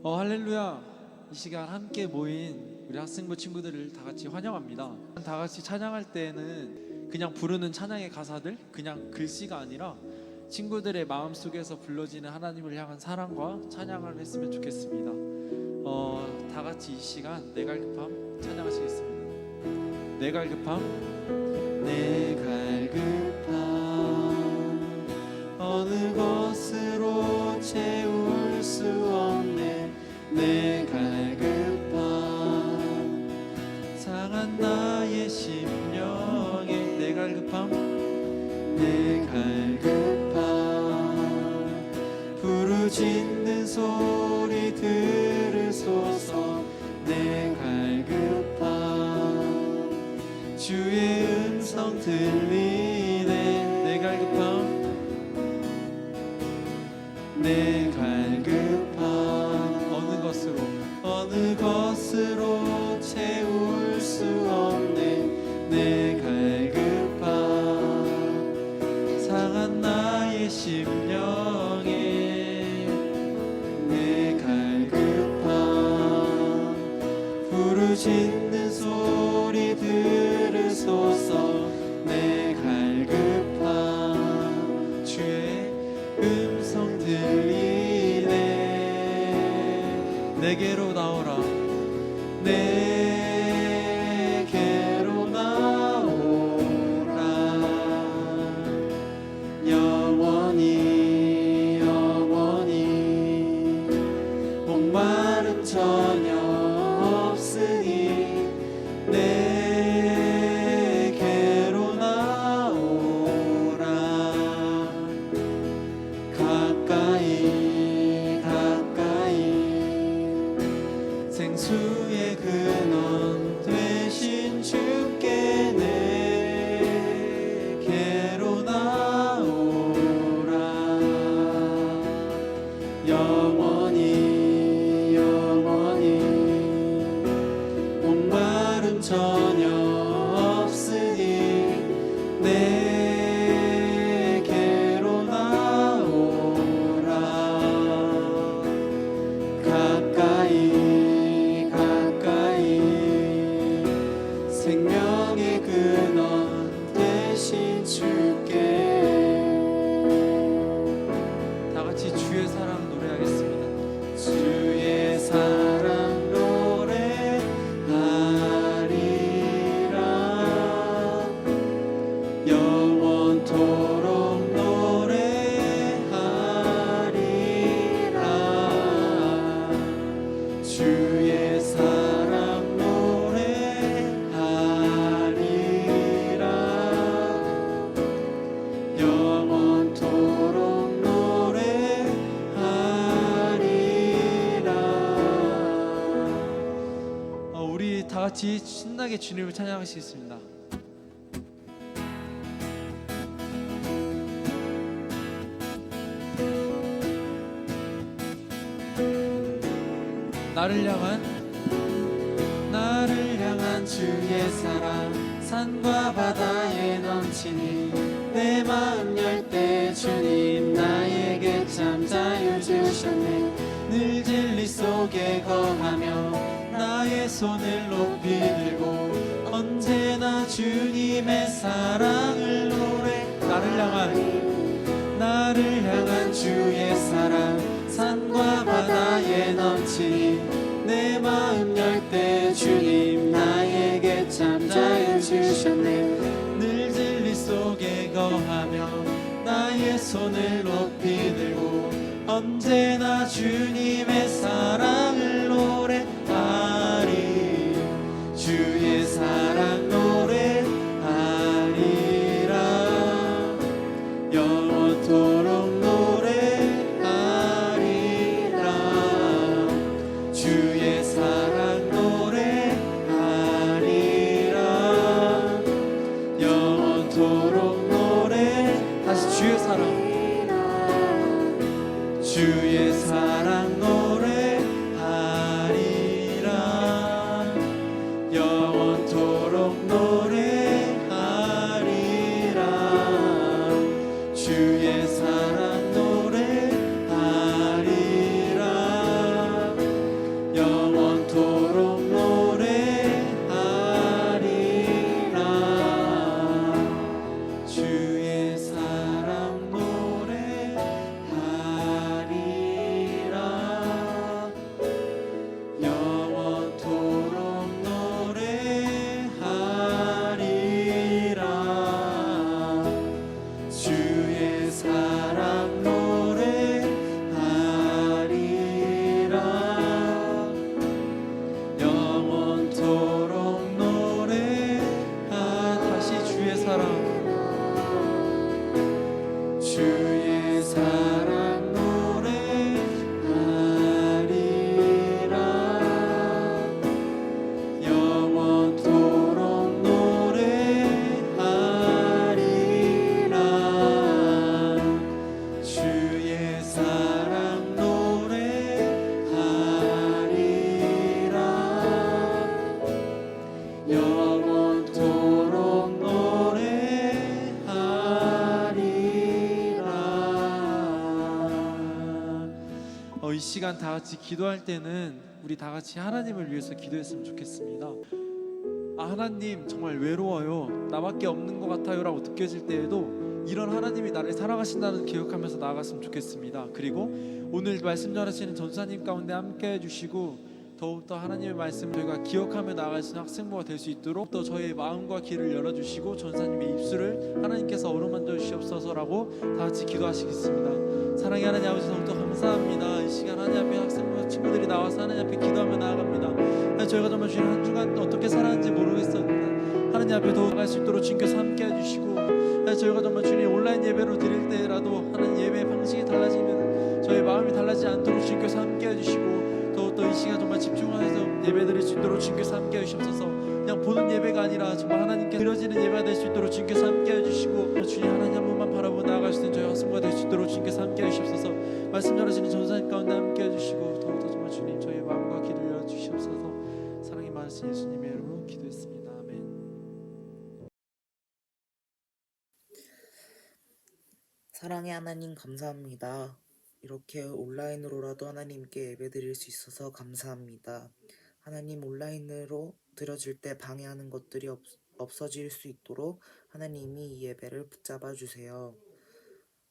할렐루야. 이 시간 함께 모인 우리 학생부 친구들을 다 같이 환영합니다. 다 같이 찬양할 때는 그냥 부르는 찬양의 가사들, 그냥 글씨가 아니라 친구들의 마음속에서 불러지는 하나님을 향한 사랑과 찬양을 했으면 좋겠습니다. 다 같이 이 시간 내 갈급함 찬양하시겠습니다. 내 갈급함, 내 갈급함 어느 것으로 채울 수 없네. 내 갈급함 상한 나의 심령에 내 갈급함, 내 갈급함 부르짖는 소리 들으소서. 내 갈급함 주의 음성 들리네. 내 갈급함, 내 갈급함 어느 것으로 채울 수 없네. 내 갈급함 상한 나의 심령에 내 갈급함 부르짖는 소리 들으소서. 내 갈급함 주의 음성 들리네. 내게로 나오라. 내게로 나오라. 영원히 영원히 목마름 전혀 없으니 내게로 나오라. 가까이 생수의 근원 되신 주께 내게로 나오라. 영원히 영원히 목마름 전혀 없으니 내게로 나오라. 생명의 근원 되신 주께. 다 같이 주의 사랑 노래하겠습니다. 주의 사랑 노래하리라. 영원토록 노래하리라. 주의 사랑 영원토록 노래하리라. 우리 다 같이 신나게 주님을 찬양하시겠습니다. 나를 향한 주의 사랑 산과 바다에 넘치니 내 마음 열 때 주님 나에게 참 자유 주셨네. 늘 진리 속에 거하며 나의 손을 높이 들고 언제나 주님의 사랑을 노래. 나를 향한 주의 사랑 산과 바다에 넘치니 내 마음 열 때 주님 나에게 참 자유 주셨네. 늘 진리 속에 거하며 나의 손을 높이 들고 언제나 주님의 사랑을 노래하리. 주의 사랑 노래하리라. 영원토록 노래하리라. 주의 사랑 노래하리라. 영원토록 노래. 다시 주의 사랑, 주의 사랑 노래하리라. 이 시간 다 같이 기도할 때는 우리 다 같이 하나님을 위해서 기도했으면 좋겠습니다. 하나님 정말 외로워요, 나밖에 없는 것 같아요 라고 느껴질 때에도 이런 하나님이 나를 사랑하신다는 기억하면서 나아갔으면 좋겠습니다. 그리고 오늘 말씀 전하시는 전사님 가운데 함께 해주시고 더욱더 하나님의 말씀을 저희가 기억하며 나아갈 수 있는 학생부가 될 수 있도록 또 저희의 마음과 귀를 열어주시고 전사님의 입술을 하나님께서 어루만져 주시옵소서라고 다 같이 기도하시겠습니다. 사랑의 하나님 아버지, 더욱더 감사합니다. 이 시간 하나님 앞에 학생부 친구들이 나와서 하나님 앞에 기도하며 나아갑니다. 저희가 정말 주님 한 주간 어떻게 살았는지 모르겠었는데 하나님 앞에 더욱 나아갈 수 있도록 주님께서 함께 해주시고, 저희가 정말 주님 온라인 예배로 드릴 때라도 하나님 예배 방식이 달라지면 저희 마음이 달라지지 않도록 주님께서 함께 해주시고, 또 이 시간 정말 집중해서 예배 드릴 수 있도록 주님께서 함께 해주셔서 그냥 보는 예배가 아니라 정말 하나님께 드려지는 예배가 될 수 있도록 주님께서 함께 해주시고, 주님 하나님 한 분만 바라보고 나아갈 수 있는 저희 학생부가 될 수 있도록 주님께서 함께 해주셔서 말씀 전하시는 전사님 가운데 함께 해주시고, 더욱더 정말 주님 저희의 마음과 귀를 열어주시옵소서. 사랑이 많으신 예수님의 이름으로 기도했습니다. 아멘. 사랑의 하나님 감사합니다. 이렇게 온라인으로라도 하나님께 예배드릴 수 있어서 감사합니다. 하나님, 온라인으로 드려질 때 방해하는 것들이 없어질 수 있도록 하나님이 이 예배를 붙잡아 주세요.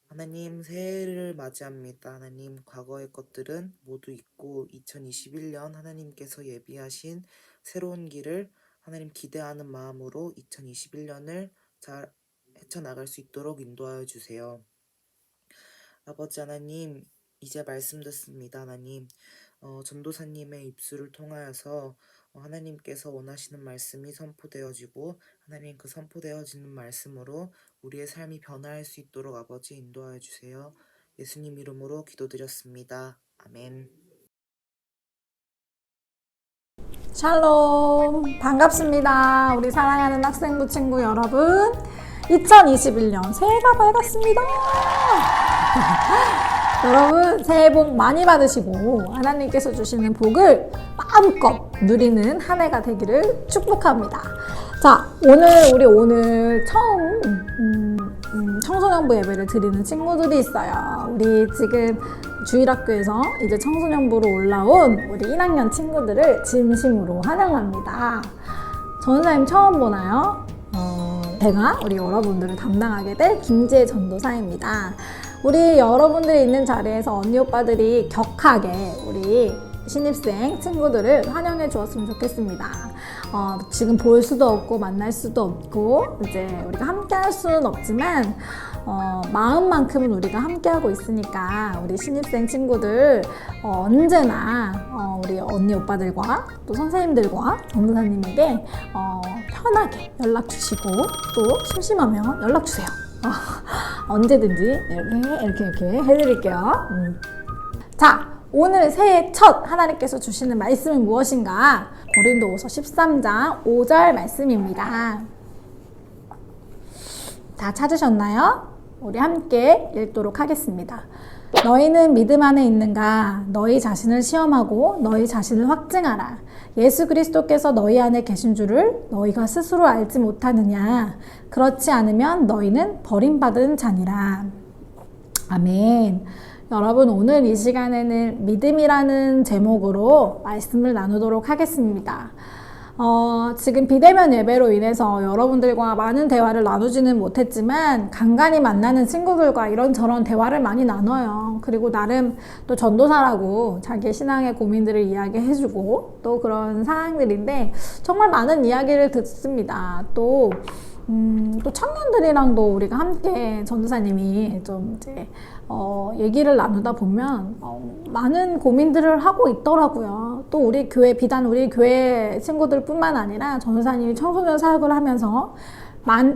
하나님, 새해를 맞이합니다. 하나님, 과거의 것들은 모두 잊고 2021년 하나님께서 예비하신 새로운 길을 하나님 기대하는 마음으로 2021년을 잘 헤쳐나갈 수 있도록 인도하여 주세요. 아버지 하나님, 이제 말씀 듣습니다. 하나님, 전도사님의 입술을 통하여서 하나님께서 원하시는 말씀이 선포되어지고, 하나님 그 선포되어지는 말씀으로 우리의 삶이 변화할 수 있도록 아버지 인도하여 주세요. 예수님 이름으로 기도드렸습니다. 아멘. 샬롬, 반갑습니다. 우리 사랑하는 학생부 친구 여러분, 2021년 새해가 밝았습니다. 여러분, 새해 복 많이 받으시고 하나님께서 주시는 복을 마음껏 누리는 한 해가 되기를 축복합니다. 자, 오늘 처음 청소년부 예배를 드리는 친구들이 있어요. 우리 지금 주일학교에서 이제 청소년부로 올라온 우리 1학년 친구들을 진심으로 환영합니다. 전사님 처음 보나요? 제가 우리 여러분들을 담당하게 될 김지혜 전도사입니다. 우리 여러분들이 있는 자리에서 언니 오빠들이 격하게 우리 신입생 친구들을 환영해 주었으면 좋겠습니다. 지금 볼 수도 없고 만날 수도 없고 이제 우리가 함께 할 수는 없지만 마음만큼은 우리가 함께 하고 있으니까 우리 신입생 친구들 언제나 우리 언니 오빠들과 또 선생님들과 전도사님에게 편하게 연락 주시고 또 심심하면 연락 주세요. 언제든지 이렇게 해드릴게요. 자, 오늘 새해 첫 하나님께서 주시는 말씀은 무엇인가? 고린도후서 13장 5절 말씀입니다. 다 찾으셨나요? 우리 함께 읽도록 하겠습니다. 너희는 믿음 안에 있는가? 너희 자신을 시험하고 너희 자신을 확증하라. 예수 그리스도께서 너희 안에 계신 줄을 너희가 스스로 알지 못하느냐? 그렇지 않으면 너희는 버림받은 자니라. 아멘. 여러분, 오늘 이 시간에는 믿음이라는 제목으로 말씀을 나누도록 하겠습니다. 지금 비대면 예배로 인해서 여러분들과 많은 대화를 나누지는 못했지만 간간히 만나는 친구들과 이런저런 대화를 많이 나눠요. 그리고 나름 또 전도사라고 자기의 신앙의 고민들을 이야기해주고 또 그런 상황들인데 정말 많은 이야기를 듣습니다. 또 청년들이랑도 우리가 함께 전도사님이 좀 이제 얘기를 나누다 보면 많은 고민들을 하고 있더라고요. 또 우리 교회, 비단 우리 교회 친구들뿐만 아니라 전도사님이 청소년 사역을 하면서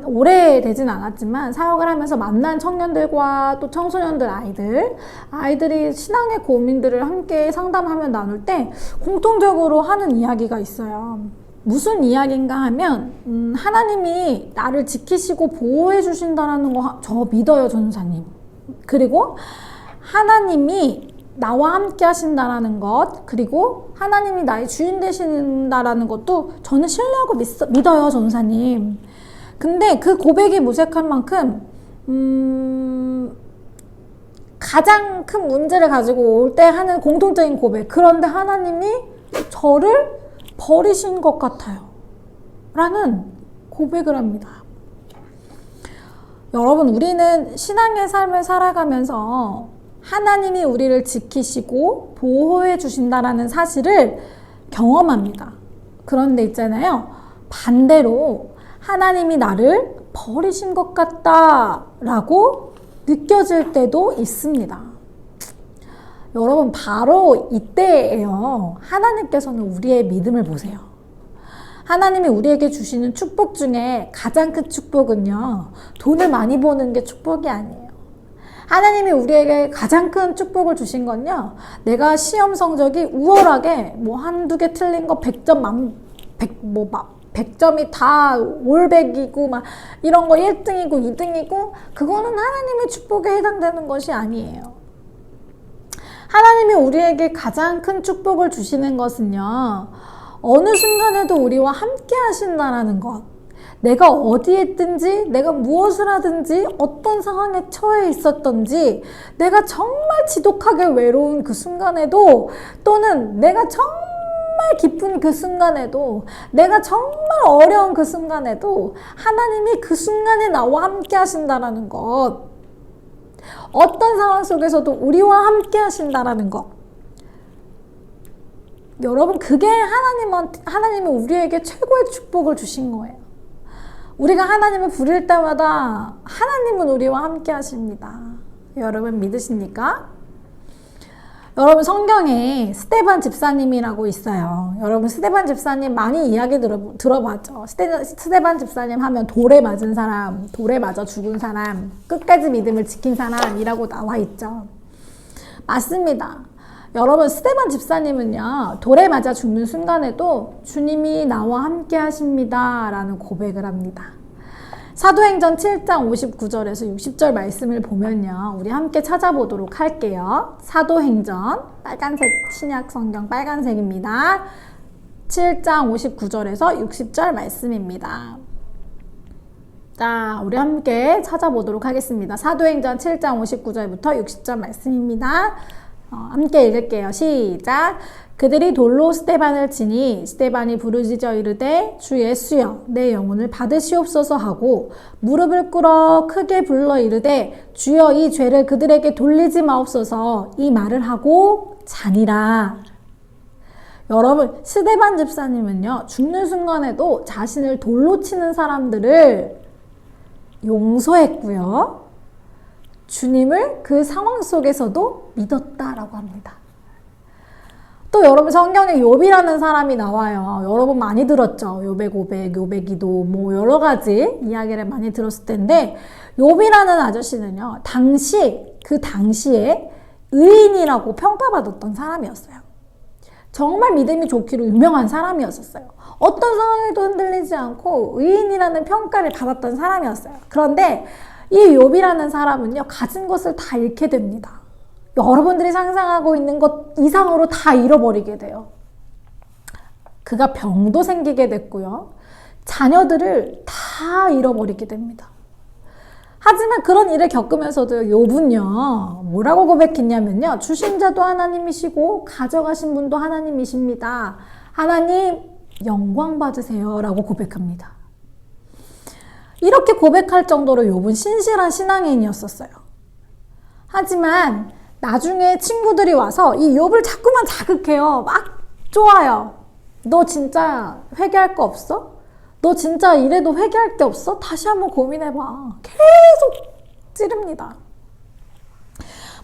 오래되진 않았지만 사역을 하면서 만난 청년들과 또 청소년들 아이들이 신앙의 고민들을 함께 상담하며 나눌 때 공통적으로 하는 이야기가 있어요. 무슨 이야기인가 하면 하나님이 나를 지키시고 보호해 주신다는 거 저 믿어요, 전도사님. 그리고 하나님이 나와 함께 하신다라는 것, 그리고 하나님이 나의 주인 되신다라는 것도 저는 신뢰하고 믿어요, 전도사님. 근데 그 고백이 무색한 만큼 가장 큰 문제를 가지고 올 때 하는 공통적인 고백. 그런데 하나님이 저를 버리신 것 같아요. 라는 고백을 합니다. 여러분, 우리는 신앙의 삶을 살아가면서 하나님이 우리를 지키시고 보호해 주신다라는 사실을 경험합니다. 그런데 있잖아요. 반대로 하나님이 나를 버리신 것 같다라고 느껴질 때도 있습니다. 여러분, 바로 이때예요. 하나님께서는 우리의 믿음을 보세요. 하나님이 우리에게 주시는 축복 중에 가장 큰 축복은요, 돈을 많이 버는 게 축복이 아니에요. 하나님이 우리에게 가장 큰 축복을 주신 건요, 내가 시험 성적이 우월하게 뭐 한두 개 틀린 거 100점 100점이 다 올백이고 막 이런 거 1등이고 2등이고, 그거는 하나님의 축복에 해당되는 것이 아니에요. 하나님이 우리에게 가장 큰 축복을 주시는 것은요, 어느 순간에도 우리와 함께 하신다라는 것. 내가 어디에 있든지, 내가 무엇을 하든지, 어떤 상황에 처해 있었던지, 내가 정말 지독하게 외로운 그 순간에도, 또는 내가 정말 기쁜 그 순간에도, 내가 정말 어려운 그 순간에도 하나님이 그 순간에 나와 함께 하신다라는 것. 어떤 상황 속에서도 우리와 함께 하신다라는 것. 여러분, 그게 하나님은 우리에게 최고의 축복을 주신 거예요. 우리가 하나님을 부를 때마다 하나님은 우리와 함께 하십니다. 여러분 믿으십니까? 여러분, 성경에 스데반 집사님이라고 있어요. 여러분, 스데반 집사님 많이 이야기 들어봤죠? 스데반 집사님 하면 돌에 맞은 사람, 돌에 맞아 죽은 사람, 끝까지 믿음을 지킨 사람이라고 나와 있죠. 맞습니다. 여러분, 스데반 집사님은요, 돌에 맞아 죽는 순간에도 주님이 나와 함께 하십니다 라는 고백을 합니다. 사도행전 7장 59절에서 60절 말씀을 보면요, 우리 함께 찾아보도록 할게요. 사도행전, 빨간색, 신약 성경 빨간색입니다. 7장 59절에서 60절 말씀입니다. 자, 우리 함께 찾아보도록 하겠습니다. 사도행전 7장 59절부터 60절 말씀입니다. 함께 읽을게요. 시작. 그들이 돌로 스데반을 치니 스데반이 부르짖어 이르되 주 예수여 내 영혼을 받으시옵소서 하고 무릎을 꿇어 크게 불러 이르되 주여 이 죄를 그들에게 돌리지 마옵소서 이 말을 하고 자니라. 여러분, 스데반 집사님은요, 죽는 순간에도 자신을 돌로 치는 사람들을 용서했고요, 주님을 그 상황 속에서도 믿었다라고 합니다. 또 여러분, 성경에 욥이라는 사람이 나와요. 여러분 많이 들었죠? 욥의 고백, 욥의 기도, 뭐 여러 가지 이야기를 많이 들었을 텐데, 욥이라는 아저씨는요, 그 당시에 의인이라고 평가받았던 사람이었어요. 정말 믿음이 좋기로 유명한 사람이었어요. 어떤 상황에도 흔들리지 않고 의인이라는 평가를 받았던 사람이었어요. 그런데 이 욥이라는 사람은요, 가진 것을 다 잃게 됩니다. 여러분들이 상상하고 있는 것 이상으로 다 잃어버리게 돼요. 그가 병도 생기게 됐고요, 자녀들을 다 잃어버리게 됩니다. 하지만 그런 일을 겪으면서도 욥은요, 뭐라고 고백했냐면요, 주신 자도 하나님이시고 가져가신 분도 하나님이십니다. 하나님 영광 받으세요 라고 고백합니다. 이렇게 고백할 정도로 욥은 신실한 신앙인이었었어요. 하지만 나중에 친구들이 와서 이 욥을 자꾸만 자극해요. 막 쪼아요. 너 진짜 회개할 거 없어? 너 진짜 이래도 회개할 게 없어? 다시 한번 고민해봐. 계속 찌릅니다.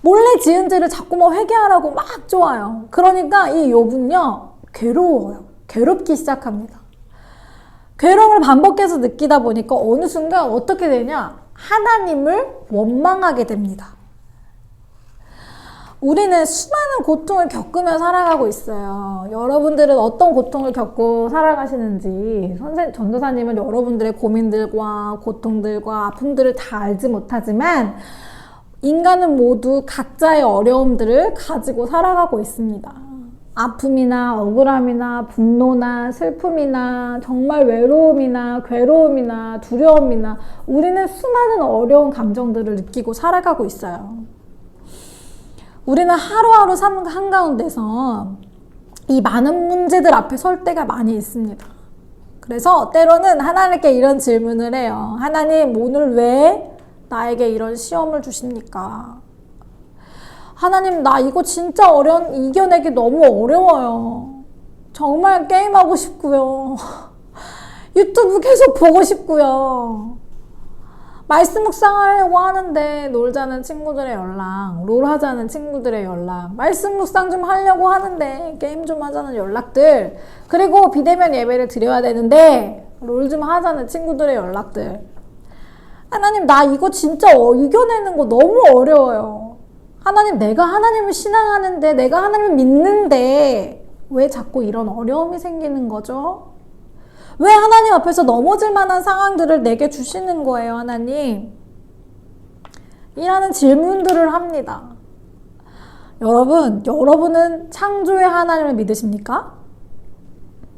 몰래 지은 죄를 자꾸만 회개하라고 막 쪼아요. 그러니까 이 욥은요, 괴로워요. 괴롭기 시작합니다. 괴로움을 반복해서 느끼다 보니까 어느 순간 어떻게 되냐? 하나님을 원망하게 됩니다. 우리는 수많은 고통을 겪으며 살아가고 있어요. 여러분들은 어떤 고통을 겪고 살아가시는지, 전도사님은 여러분들의 고민들과 고통들과 아픔들을 다 알지 못하지만 인간은 모두 각자의 어려움들을 가지고 살아가고 있습니다. 아픔이나 억울함이나 분노나 슬픔이나 정말 외로움이나 괴로움이나 두려움이나 우리는 수많은 어려운 감정들을 느끼고 살아가고 있어요. 우리는 하루하루 삶 한가운데서 이 많은 문제들 앞에 설 때가 많이 있습니다. 그래서 때로는 하나님께 이런 질문을 해요. 하나님, 오늘 왜 나에게 이런 시험을 주십니까? 하나님, 나 이거 진짜 이겨내기 너무 어려워요. 정말 게임하고 싶고요. 유튜브 계속 보고 싶고요. 말씀 묵상하려고 하는데 놀자는 친구들의 연락, 롤 하자는 친구들의 연락, 말씀 묵상 좀 하려고 하는데 게임 좀 하자는 연락들, 그리고 비대면 예배를 드려야 되는데 롤 좀 하자는 친구들의 연락들. 하나님, 나 이거 진짜 이겨내는 거 너무 어려워요. 하나님, 내가 하나님을 신앙하는데, 내가 하나님을 믿는데 왜 자꾸 이런 어려움이 생기는 거죠? 왜 하나님 앞에서 넘어질 만한 상황들을 내게 주시는 거예요, 하나님? 이라는 질문들을 합니다. 여러분은 창조의 하나님을 믿으십니까?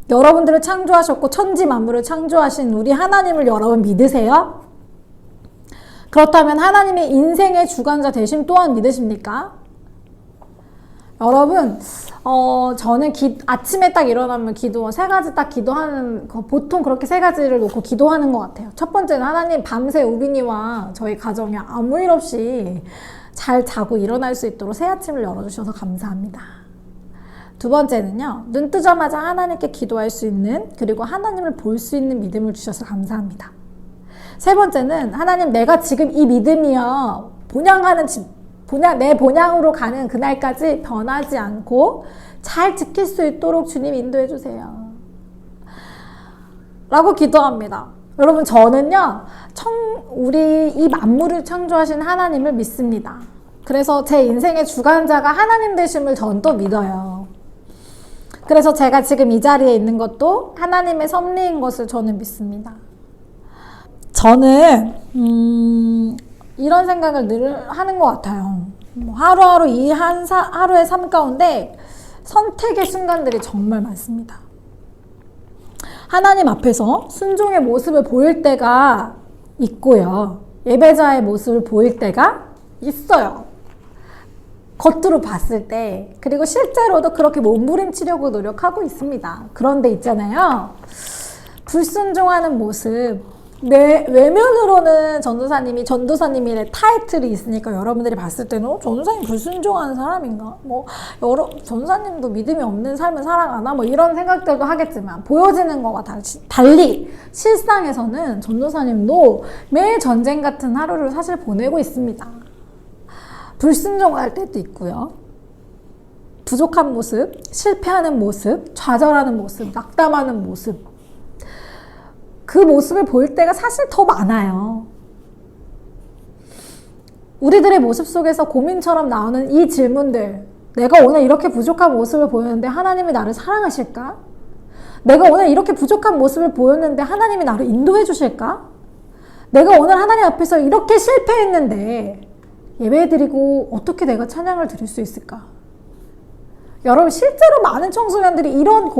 여러분들을 창조하셨고 천지 만물을 창조하신 우리 하나님을 여러분 믿으세요? 그렇다면 하나님의 인생의 주관자 되심 또한 믿으십니까? 여러분, 저는 아침에 딱 일어나면 세 가지 딱 기도하는 거, 보통 그렇게 세 가지를 놓고 기도하는 것 같아요. 첫 번째는 하나님, 밤새 우빈이와 저희 가정이 아무 일 없이 잘 자고 일어날 수 있도록 새 아침을 열어주셔서 감사합니다. 두 번째는요, 눈 뜨자마자 하나님께 기도할 수 있는, 그리고 하나님을 볼 수 있는 믿음을 주셔서 감사합니다. 세 번째는 하나님, 내가 지금 이 믿음이요, 내 본향으로 가는 그날까지 변하지 않고 잘 지킬 수 있도록 주님 인도해 주세요. 라고 기도합니다. 여러분, 저는요, 우리 이 만물을 창조하신 하나님을 믿습니다. 그래서 제 인생의 주관자가 하나님 되심을 전 또 믿어요. 그래서 제가 지금 이 자리에 있는 것도 하나님의 섭리인 것을 저는 믿습니다. 저는 이런 생각을 늘 하는 것 같아요. 하루하루 하루의 삶 가운데 선택의 순간들이 정말 많습니다. 하나님 앞에서 순종의 모습을 보일 때가 있고요. 예배자의 모습을 보일 때가 있어요. 겉으로 봤을 때, 그리고 실제로도 그렇게 몸부림치려고 노력하고 있습니다. 그런데 있잖아요, 불순종하는 모습, 외면으로는 전도사님의 타이틀이 있으니까 여러분들이 봤을 때는 전도사님 불순종하는 사람인가? 전도사님도 믿음이 없는 삶을 살아가나? 이런 생각들도 하겠지만, 보여지는 것과 달리 실상에서는 전도사님도 매일 전쟁 같은 하루를 사실 보내고 있습니다. 불순종할 때도 있고요. 부족한 모습, 실패하는 모습, 좌절하는 모습, 낙담하는 모습, 그 모습을 보일 때가 사실 더 많아요. 우리들의 모습 속에서 고민처럼 나오는 이 질문들, 내가 오늘 이렇게 부족한 모습을 보였는데 하나님이 나를 사랑하실까? 내가 오늘 이렇게 부족한 모습을 보였는데 하나님이 나를 인도해 주실까? 내가 오늘 하나님 앞에서 이렇게 실패했는데 예배드리고 어떻게 내가 찬양을 드릴 수 있을까? 여러분, 실제로 많은 청소년들이 이런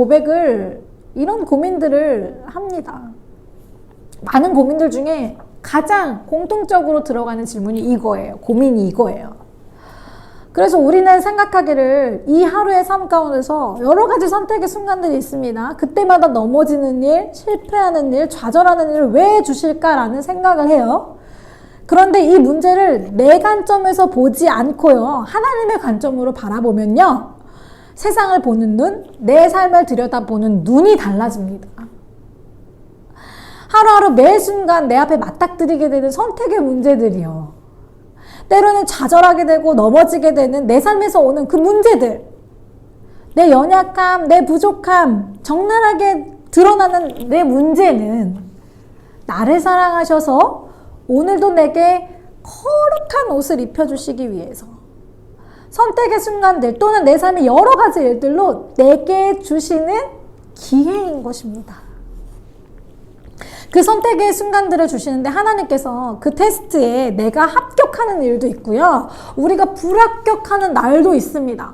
고민들을 합니다. 많은 고민들 중에 가장 공통적으로 들어가는 질문이 이거예요. 고민이 이거예요. 그래서 우리는 생각하기를 이 하루의 삶 가운데서 여러 가지 선택의 순간들이 있습니다. 그때마다 넘어지는 일, 실패하는 일, 좌절하는 일을 왜 주실까라는 생각을 해요. 그런데 이 문제를 내 관점에서 보지 않고요, 하나님의 관점으로 바라보면요, 세상을 보는 눈, 내 삶을 들여다보는 눈이 달라집니다. 하루하루 매 순간 내 앞에 맞닥뜨리게 되는 선택의 문제들이요, 때로는 좌절하게 되고 넘어지게 되는 내 삶에서 오는 그 문제들, 내 연약함, 내 부족함, 적나라하게 드러나는 내 문제는 나를 사랑하셔서 오늘도 내게 거룩한 옷을 입혀주시기 위해서 선택의 순간들 또는 내 삶의 여러 가지 일들로 내게 주시는 기회인 것입니다. 그 선택의 순간들을 주시는데 하나님께서 그 테스트에 내가 합격하는 일도 있고요, 우리가 불합격하는 날도 있습니다.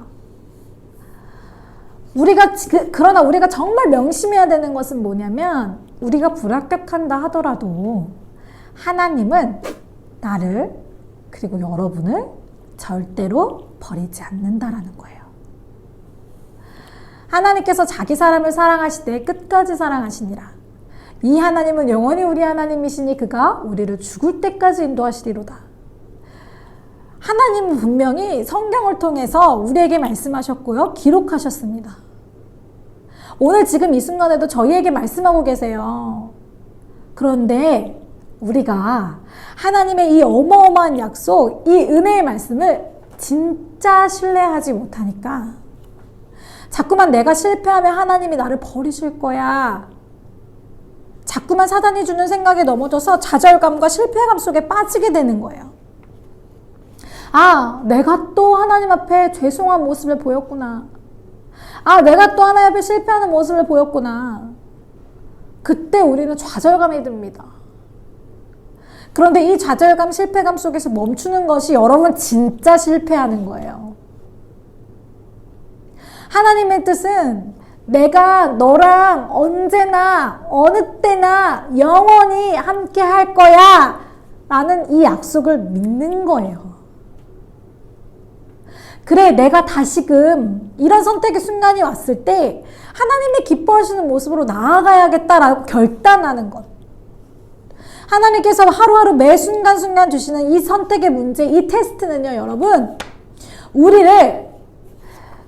그러나 우리가 정말 명심해야 되는 것은 뭐냐면, 우리가 불합격한다 하더라도 하나님은 나를, 그리고 여러분을 절대로 버리지 않는다라는 거예요. 하나님께서 자기 사람을 사랑하시되 끝까지 사랑하시니라. 이 하나님은 영원히 우리 하나님이시니 그가 우리를 죽을 때까지 인도하시리로다. 하나님은 분명히 성경을 통해서 우리에게 말씀하셨고요. 기록하셨습니다. 오늘 지금 이 순간에도 저희에게 말씀하고 계세요. 그런데 우리가 하나님의 이 어마어마한 약속, 이 은혜의 말씀을 진짜 신뢰하지 못하니까 자꾸만 내가 실패하면 하나님이 나를 버리실 거야. 자꾸만 사단이 주는 생각에 넘어져서 좌절감과 실패감 속에 빠지게 되는 거예요. 아, 내가 또 하나님 앞에 죄송한 모습을 보였구나. 아, 내가 또 하나님 앞에 실패하는 모습을 보였구나. 그때 우리는 좌절감이 듭니다. 그런데 이 좌절감, 실패감 속에서 멈추는 것이 여러분 진짜 실패하는 거예요. 하나님의 뜻은 내가 너랑 언제나 어느 때나 영원히 함께 할 거야 라는 이 약속을 믿는 거예요. 그래, 내가 다시금 이런 선택의 순간이 왔을 때 하나님이 기뻐하시는 모습으로 나아가야겠다라고 결단하는 것. 하나님께서 하루하루 매 순간순간 주시는 이 선택의 문제, 이 테스트는요, 여러분, 우리를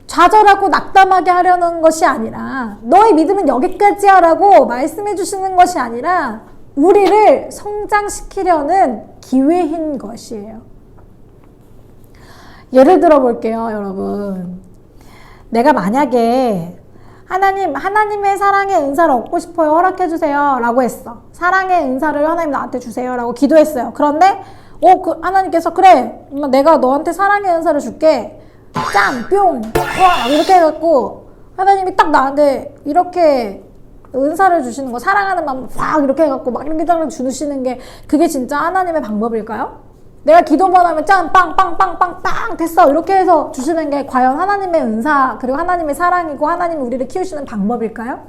좌절하고 낙담하게 하려는 것이 아니라 너의 믿음은 여기까지야 라고 말씀해 주시는 것이 아니라 우리를 성장시키려는 기회인 것이에요. 예를 들어 볼게요, 여러분. 내가 만약에 하나님의 사랑의 은사를 얻고 싶어요. 허락해 주세요. 라고 했어. 사랑의 은사를 하나님 나한테 주세요. 라고 기도했어요. 그런데 하나님께서 그래, 내가 너한테 사랑의 은사를 줄게. 짠! 뿅! 와! 이렇게 해갖고 하나님이 딱 나한테 이렇게 은사를 주시는 거, 사랑하는 마음 확 이렇게 해갖고 막 이렇게 딱 주시는 게 그게 진짜 하나님의 방법일까요? 내가 기도만 하면 짠! 빵! 빵! 빵! 빵! 빵! 됐어! 이렇게 해서 주시는 게 과연 하나님의 은사 그리고 하나님의 사랑이고 하나님이 우리를 키우시는 방법일까요?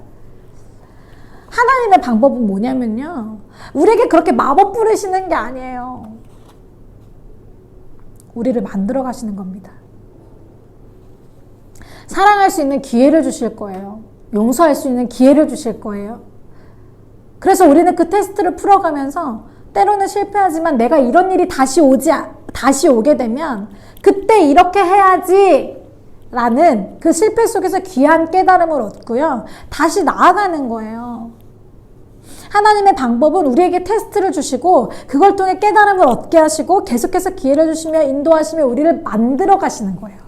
하나님의 방법은 뭐냐면요, 우리에게 그렇게 마법 부리시는 게 아니에요. 우리를 만들어 가시는 겁니다. 사랑할 수 있는 기회를 주실 거예요. 용서할 수 있는 기회를 주실 거예요. 그래서 우리는 그 테스트를 풀어가면서 때로는 실패하지만 내가 이런 일이 다시 오게 되면 그때 이렇게 해야지 라는 그 실패 속에서 귀한 깨달음을 얻고요. 다시 나아가는 거예요. 하나님의 방법은 우리에게 테스트를 주시고 그걸 통해 깨달음을 얻게 하시고 계속해서 기회를 주시며 인도하시며 우리를 만들어 가시는 거예요.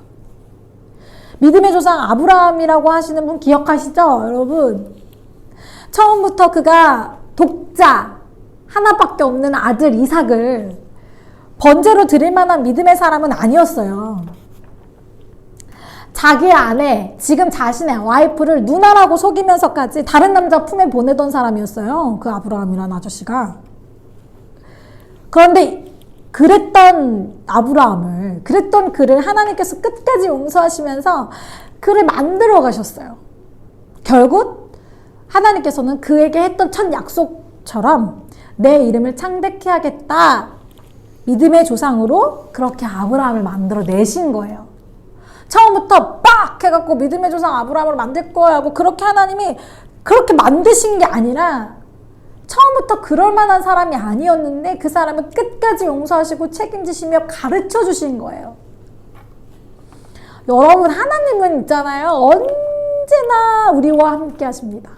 믿음의 조상 아브라함이라고 하시는 분 기억하시죠? 여러분, 처음부터 그가 독자 하나밖에 없는 아들 이삭을 번제로 드릴 만한 믿음의 사람은 아니었어요. 자기 아내, 지금 자신의 와이프를 누나라고 속이면서까지 다른 남자 품에 보내던 사람이었어요. 그 아브라함이라는 아저씨가. 그런데 그랬던 아브라함을, 그랬던 그를 하나님께서 끝까지 용서하시면서 그를 만들어 가셨어요. 결국 하나님께서는 그에게 했던 첫 약속처럼 내 이름을 창대케 하겠다, 믿음의 조상으로 그렇게 아브라함을 만들어 내신 거예요. 처음부터 빡 해갖고 믿음의 조상 아브라함을 만들 거야 하고 그렇게 하나님이 그렇게 만드신 게 아니라 처음부터 그럴 만한 사람이 아니었는데 그 사람을 끝까지 용서하시고 책임지시며 가르쳐 주신 거예요. 여러분, 하나님은 있잖아요, 언제나 우리와 함께 하십니다.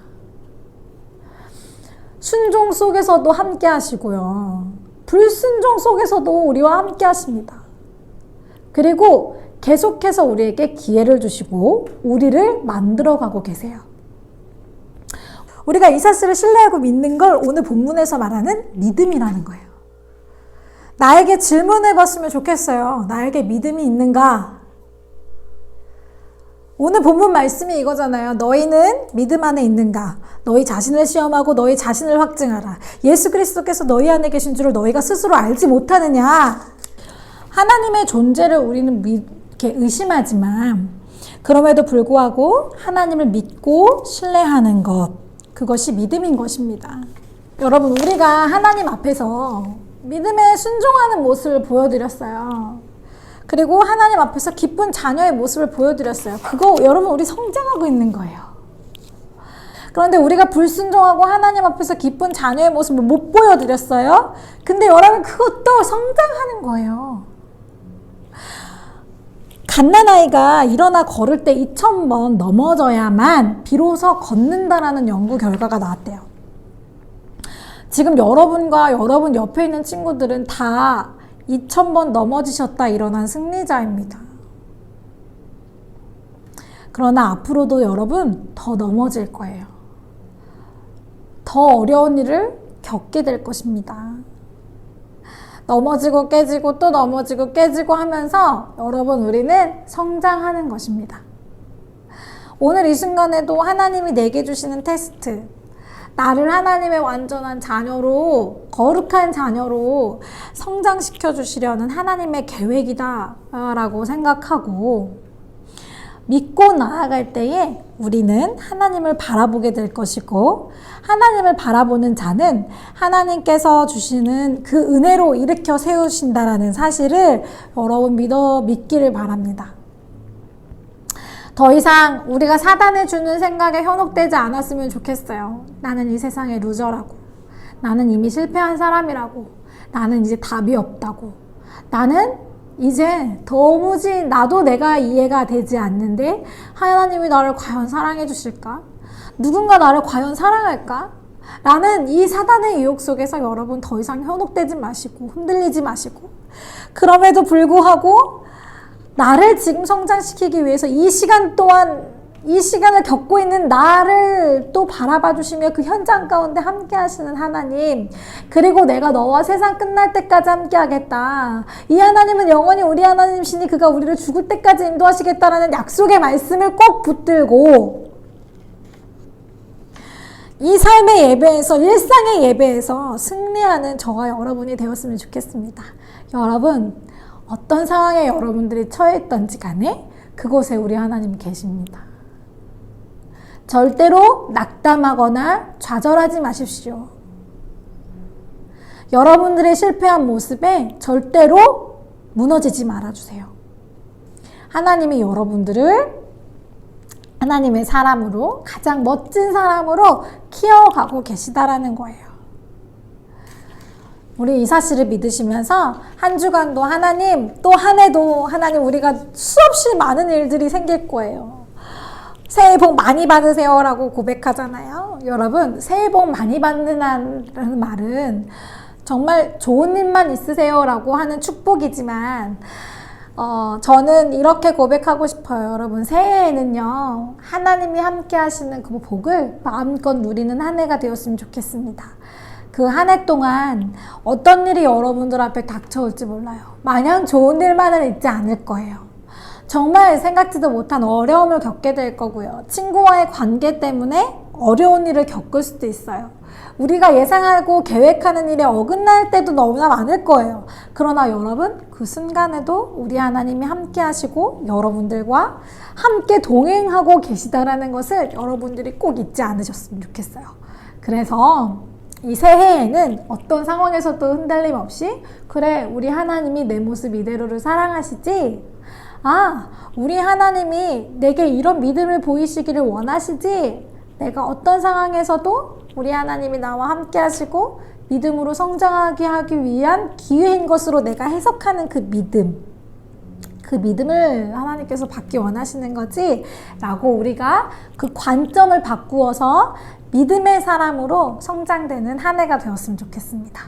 순종 속에서도 함께 하시고요, 불순종 속에서도 우리와 함께 하십니다. 그리고 계속해서 우리에게 기회를 주시고 우리를 만들어가고 계세요. 우리가 이 사실을 신뢰하고 믿는 걸 오늘 본문에서 말하는 믿음이라는 거예요. 나에게 질문해 봤으면 좋겠어요. 나에게 믿음이 있는가? 오늘 본문 말씀이 이거잖아요. 너희는 믿음 안에 있는가? 너희 자신을 시험하고 너희 자신을 확증하라. 예수 그리스도께서 너희 안에 계신 줄을 너희가 스스로 알지 못하느냐? 하나님의 존재를 우리는 이렇게 의심하지만 그럼에도 불구하고 하나님을 믿고 신뢰하는 것, 그것이 믿음인 것입니다. 여러분, 우리가 하나님 앞에서 믿음에 순종하는 모습을 보여드렸어요. 그리고 하나님 앞에서 기쁜 자녀의 모습을 보여드렸어요. 그거 여러분 우리 성장하고 있는 거예요. 그런데 우리가 불순종하고 하나님 앞에서 기쁜 자녀의 모습을 못 보여드렸어요. 근데 여러분 그것도 성장하는 거예요. 갓난아이가 일어나 걸을 때 2000번 넘어져야만 비로소 걷는다라는 연구 결과가 나왔대요. 지금 여러분과 여러분 옆에 있는 친구들은 다 2000번 넘어지셨다 일어난 승리자입니다. 그러나 앞으로도 여러분 더 넘어질 거예요. 더 어려운 일을 겪게 될 것입니다. 넘어지고 깨지고 또 넘어지고 깨지고 하면서 여러분 우리는 성장하는 것입니다. 오늘 이 순간에도 하나님이 내게 주시는 테스트, 나를 하나님의 완전한 자녀로, 거룩한 자녀로 성장시켜 주시려는 하나님의 계획이다 라고 생각하고 믿고 나아갈 때에 우리는 하나님을 바라보게 될 것이고, 하나님을 바라보는 자는 하나님께서 주시는 그 은혜로 일으켜 세우신다라는 사실을 여러분 믿기를 바랍니다. 더 이상 우리가 사단이 주는 생각에 현혹되지 않았으면 좋겠어요. 나는 이 세상의 루저라고, 나는 이미 실패한 사람이라고, 나는 이제 답이 없다고, 나는 이제 도무지 나도 내가 이해가 되지 않는데 하나님이 나를 과연 사랑해 주실까? 누군가 나를 과연 사랑할까? 라는 이 사단의 유혹 속에서 여러분 더 이상 현혹되지 마시고 흔들리지 마시고, 그럼에도 불구하고 나를 지금 성장시키기 위해서 이 시간 동안 이 시간을 겪고 있는 나를 또 바라봐 주시며 그 현장 가운데 함께 하시는 하나님, 그리고 내가 너와 세상 끝날 때까지 함께 하겠다, 이 하나님은 영원히 우리 하나님이시니 그가 우리를 죽을 때까지 인도하시겠다라는 약속의 말씀을 꼭 붙들고 이 삶의 예배에서, 일상의 예배에서 승리하는 저와 여러분이 되었으면 좋겠습니다. 여러분, 어떤 상황에 여러분들이 처해 있던지 간에 그곳에 우리 하나님이 계십니다. 절대로 낙담하거나 좌절하지 마십시오. 여러분들의 실패한 모습에 절대로 무너지지 말아주세요. 하나님이 여러분들을 하나님의 사람으로, 가장 멋진 사람으로 키워가고 계시다라는 거예요. 우리 이 사실을 믿으시면서 한 주간도 하나님, 또 한 해도 하나님, 우리가 수없이 많은 일들이 생길 거예요. 새해 복 많이 받으세요 라고 고백하잖아요. 여러분, 새해 복 많이 받는다는 말은 정말 좋은 일만 있으세요 라고 하는 축복이지만 저는 이렇게 고백하고 싶어요. 여러분, 새해에는요, 하나님이 함께 하시는 그 복을 마음껏 누리는 한 해가 되었으면 좋겠습니다. 그 한 해 동안 어떤 일이 여러분들 앞에 닥쳐올지 몰라요. 마냥 좋은 일만은 있지 않을 거예요. 정말 생각지도 못한 어려움을 겪게 될 거고요. 친구와의 관계 때문에 어려운 일을 겪을 수도 있어요. 우리가 예상하고 계획하는 일에 어긋날 때도 너무나 많을 거예요. 그러나 여러분, 그 순간에도 우리 하나님이 함께 하시고 여러분들과 함께 동행하고 계시다라는 것을 여러분들이 꼭 잊지 않으셨으면 좋겠어요. 그래서 이 새해에는 어떤 상황에서도 흔들림 없이, 그래, 우리 하나님이 내 모습 이대로를 사랑하시지? 아, 우리 하나님이 내게 이런 믿음을 보이시기를 원하시지? 내가 어떤 상황에서도 우리 하나님이 나와 함께 하시고 믿음으로 성장하게 하기 위한 기회인 것으로 내가 해석하는 그 믿음, 그 믿음을 하나님께서 받기 원하시는 거지? 라고 우리가 그 관점을 바꾸어서 믿음의 사람으로 성장되는 한 해가 되었으면 좋겠습니다.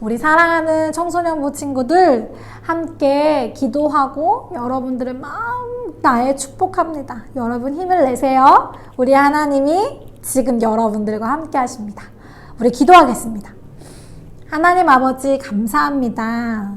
우리 사랑하는 청소년부 친구들, 함께 기도하고 여러분들의 마음 다해 축복합니다. 여러분 힘을 내세요. 우리 하나님이 지금 여러분들과 함께 하십니다. 우리 기도하겠습니다. 하나님 아버지, 감사합니다.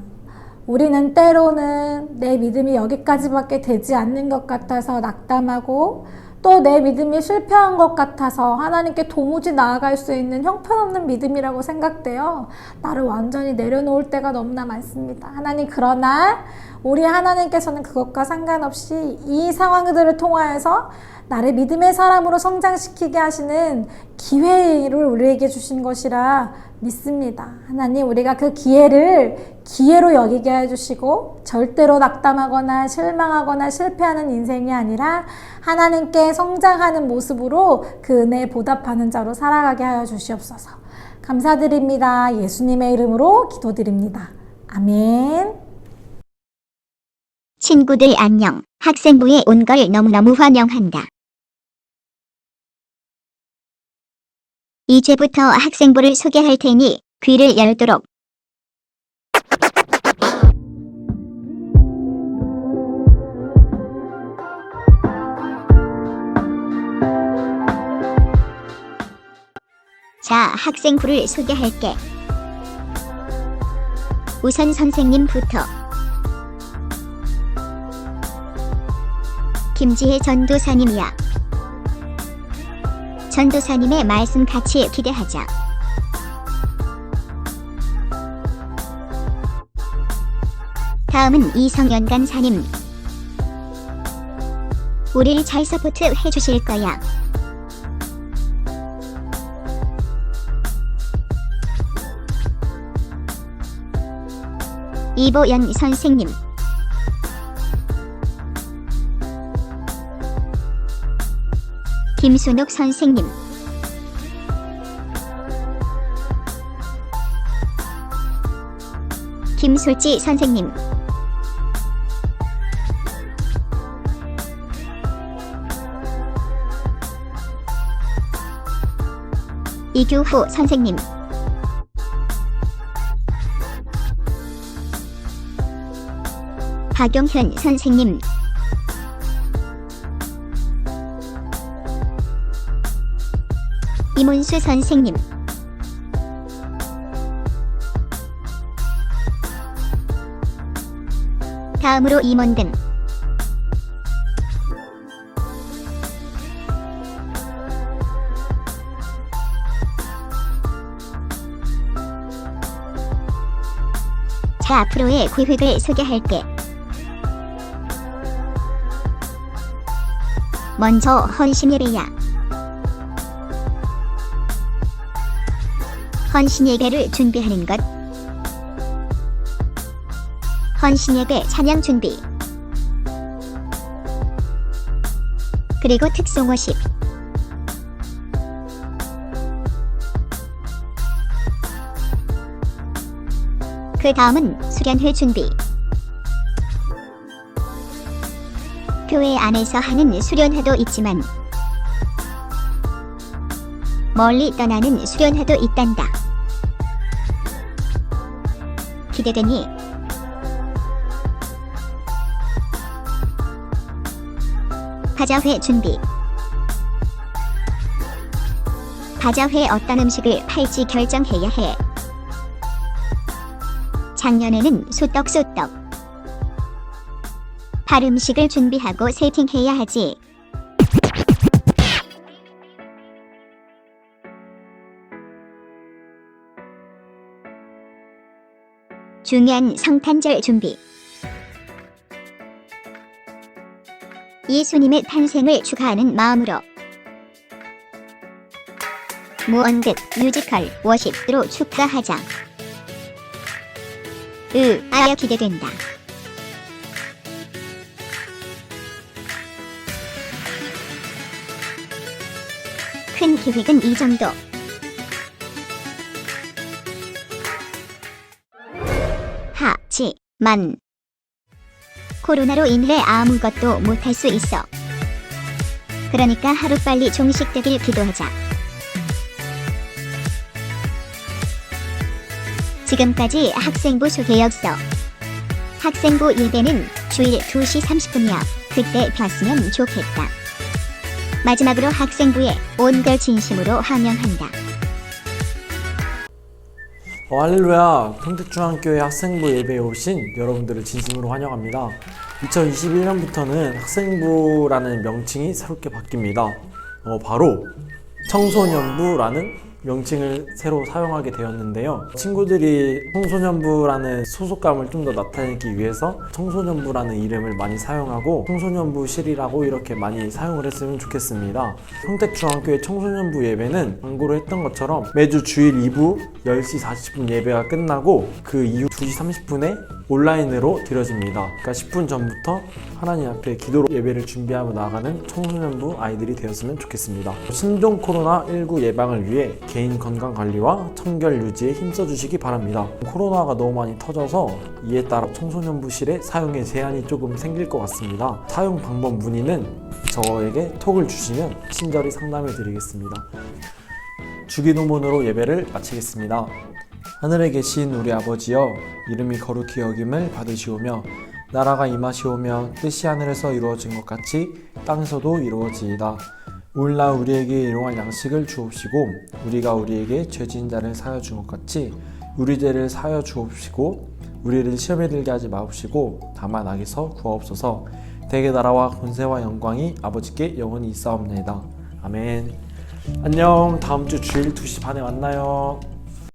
우리는 때로는 내 믿음이 여기까지밖에 되지 않는 것 같아서 낙담하고, 또 내 믿음이 실패한 것 같아서 하나님께 도무지 나아갈 수 있는 형편없는 믿음이라고 생각돼요. 나를 완전히 내려놓을 때가 너무나 많습니다. 하나님, 그러나 우리 하나님께서는 그것과 상관없이 이 상황들을 통하여서 나를 믿음의 사람으로 성장시키게 하시는 기회를 우리에게 주신 것이라 믿습니다. 하나님, 우리가 그 기회를 기회로 여기게 해주시고 절대로 낙담하거나 실망하거나 실패하는 인생이 아니라 하나님께 성장하는 모습으로 그 은혜에 보답하는 자로 살아가게 하여 주시옵소서. 감사드립니다. 예수님의 이름으로 기도드립니다. 아멘. 친구들 안녕. 학생부에 온 걸 너무너무 환영한다. 이제부터 학생부를 소개할 테니 귀를 열도록. 자, 학생부를 소개할게. 우선 선생님부터. 김지혜 전도사님이야. 전도사님의 말씀 같이 기대하자. 다음은 이성연 간사님. 우리를 잘 서포트 해주실 거야. 이보연 선생님. 김순옥 선생님. 김솔지 선생님. 이규호 선생님. 박용현 선생님. 이문수 선생님. 다음으로 임원등. 자, 앞으로의 계획을 소개할게. 먼저 헌신예배야. 헌신예배를 준비하는 것. 헌신예배 찬양 준비. 그리고 특송워십. 그 다음은 수련회 준비. 교회 안에서 하는 수련회도 있지만 멀리 떠나는 수련회도 있단다. 기대되니? 바자회 준비. 바자회에 어떤 음식을 팔지 결정해야 해. 작년에는 소떡. 팔 음식을 준비하고 세팅해야 하지. 중요한 성탄절 준비. 예수님의 탄생을 축하하는 마음으로 무언듯 뮤지컬 워십으로 축하하자. 아야 기대된다. 큰 계획은 이 정도. 하지만 코로나로 인해 아무것도 못할 수 있어. 그러니까 하루빨리 종식되길 기도하자. 지금까지 학생부 소개였어. 학생부 예배는 주일 2시 30분이야. 그때 봤으면 좋겠다. 마지막으로 학생부에 온 걸 진심으로 환영한다. 할렐루야. 평택중앙교회 학생부 예배에 오신 여러분들을 진심으로 환영합니다. 2021년부터는 학생부라는 명칭이 새롭게 바뀝니다. 바로 청소년부라는 명칭을 새로 사용하게 되었는데요. 친구들이 청소년부라는 소속감을 좀 더 나타내기 위해서 청소년부라는 이름을 많이 사용하고 청소년부실이라고 이렇게 많이 사용을 했으면 좋겠습니다. 평택중앙교회 청소년부 예배는 광고로 했던 것처럼 매주 주일 2부 10시 40분 예배가 끝나고 그 이후 2시 30분에 온라인으로 드려집니다. 그러니까 10분 전부터 하나님 앞에 기도로 예배를 준비하고 나아가는 청소년부 아이들이 되었으면 좋겠습니다. 신종 코로나19 예방을 위해 개인 건강 관리와 청결 유지에 힘써 주시기 바랍니다. 코로나가 너무 많이 터져서 이에 따라 청소년부실의 사용에 제한이 조금 생길 것 같습니다. 사용 방법 문의는 저에게 톡을 주시면 친절히 상담해 드리겠습니다. 주기도문으로 예배를 마치겠습니다. 하늘에 계신 우리 아버지여, 이름이 거룩히 여김을 받으시오며 나라가 임하시오며 뜻이 하늘에서 이루어진 것 같이 땅에서도 이루어지이다. 오늘날 우리에게 일용할 양식을 주옵시고 우리가 우리에게 죄진 자를 사하여 준 것 같이 우리 죄를 사하여 주옵시고 우리를 시험에 들게 하지 마옵시고 다만 악에서 구하옵소서. 대개 나라와 권세와 영광이 아버지께 영원히 있사옵나이다. 아멘. 안녕. 다음 주 주일 2시 반에 만나요.